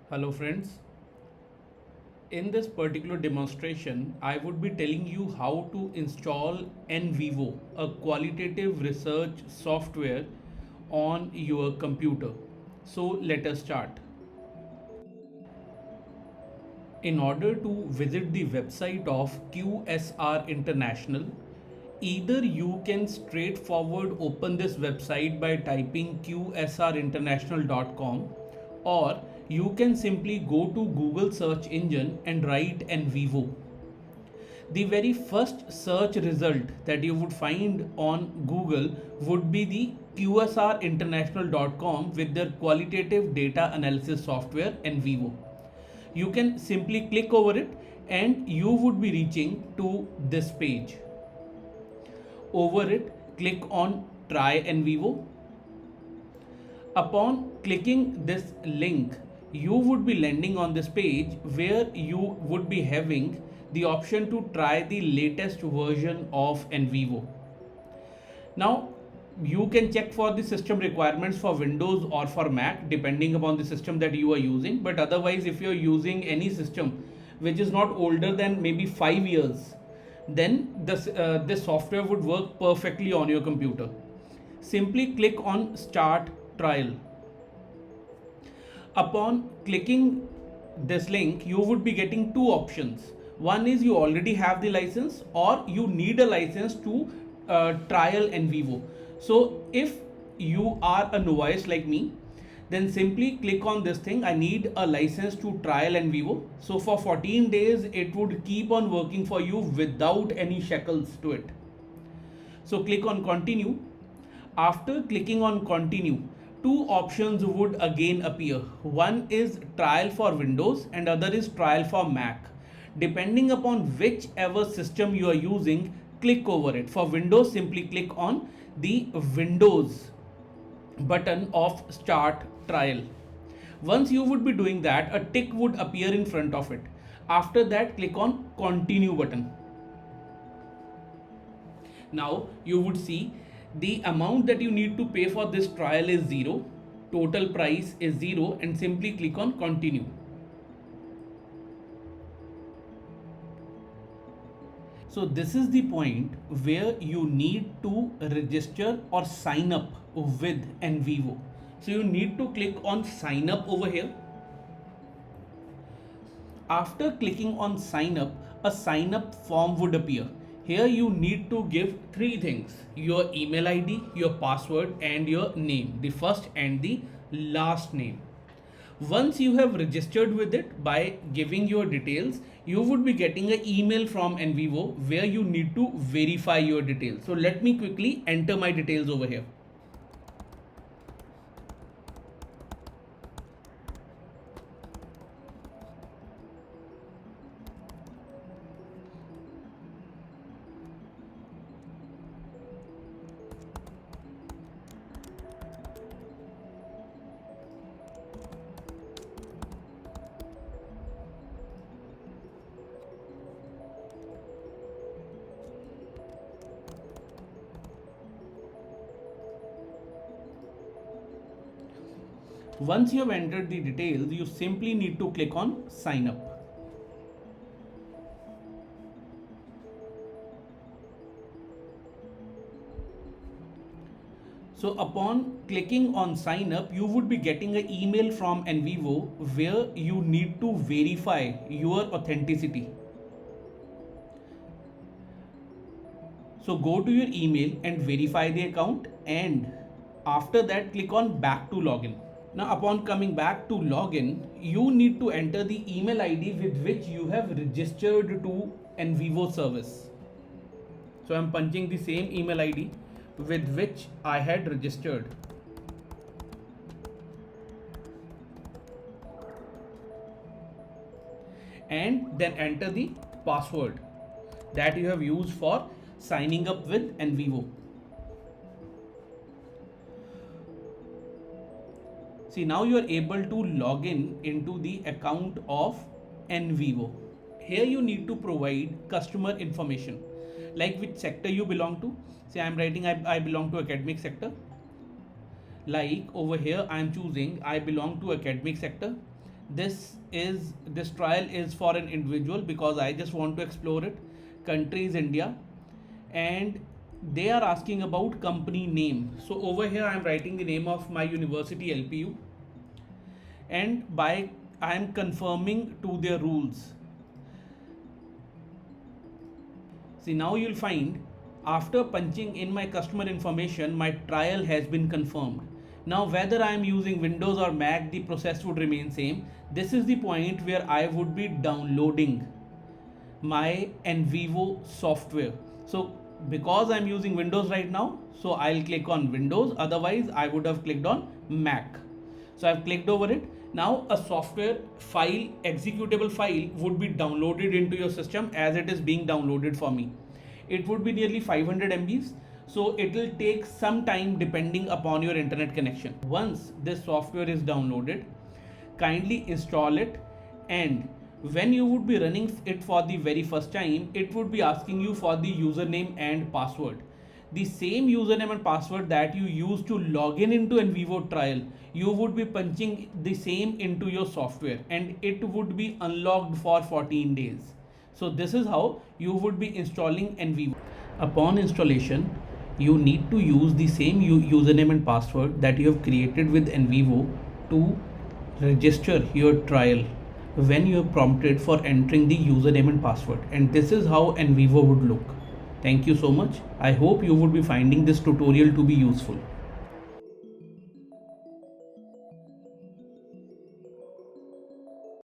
Hello friends, in this particular demonstration I would be telling you how to install NVivo, a qualitative research software on your computer. So let us start. In order to visit the website of QSR International, either you can straightforward open this website by typing qsrinternational.com, or you can simply go to Google search engine and write NVivo. The very first search result that you would find on Google would be the qsrinternational.com with their qualitative data analysis software NVivo. You can simply click over it and you would be reaching to this page. Over it, click on Try NVivo. Upon clicking this link, you would be landing on this page where you would be having the option to try the latest version of NVivo. Now, you can check for the system requirements for Windows or for Mac depending upon the system that you are using, but otherwise if you are using any system which is not older than maybe 5 years, then this software would work perfectly on your computer. Simply click on Start Trial. Upon clicking this link, you would be getting two options. One is you already have the license, or you need a license to trial NVivo. So if you are a novice like me, then simply click on this thing, I need a license to trial NVivo. So for 14 days it would keep on working for you without any shackles to it. So click on continue. After clicking on continue, two options would again appear. One is trial for Windows and other is trial for Mac. Depending upon whichever system you are using, click over it. For Windows, simply click on the Windows button of Start Trial. Once you would be doing that, a tick would appear in front of it. After that, click on continue button. Now you would see the amount that you need to pay for this trial is 0, total price is 0, and simply click on continue. So this is the point where you need to register or sign up with NVivo. So you need to click on sign up over here. After clicking on sign up, a sign up form would appear. Here you need to give three things: your email ID, your password, and your name, the first and the last name. Once you have registered with it by giving your details, you would be getting an email from NVivo where you need to verify your details. So let me quickly enter my details over here. Once you have entered the details, you simply need to click on sign up. So upon clicking on sign up, you would be getting an email from NVivo where you need to verify your authenticity. So go to your email and verify the account, and after that click on back to login. Now upon coming back to login, you need to enter the email ID with which you have registered to NVivo service. So I'm punching the same email ID with which I had registered. And then enter the password that you have used for signing up with NVivo. See, now you are able to log in into the account of NVivo. Here you need to provide customer information, like which sector you belong to. Say I'm writing I belong to academic sector. Like over here I am choosing I belong to academic sector. This trial is for an individual because I just want to explore it. Country is India, and they are asking about company name. So over here I am writing the name of my university, LPU, and by I am confirming to their rules. See, now you'll find after punching in my customer information, my trial has been confirmed. Now whether I am using Windows or Mac, the process would remain same. This is the point where I would be downloading my NVivo software. So because I'm using Windows right now, so I'll click on Windows, otherwise I would have clicked on Mac. So I've clicked over it. Now a software file, executable file, would be downloaded into your system as it is being downloaded for me. It would be nearly 500 MBs, so it will take some time depending upon your internet connection. Once this software is downloaded, kindly install it, and when you would be running it for the very first time, it would be asking you for the username and password. The same username and password that you use to log in into NVivo trial, you would be punching the same into your software, and it would be unlocked for 14 days. So this is how you would be installing NVivo. Upon installation, you need to use the same username and password that you have created with NVivo to register your trial when you are prompted for entering the username and password, and this is how NVivo would look. Thank you so much. I hope you would be finding this tutorial to be useful.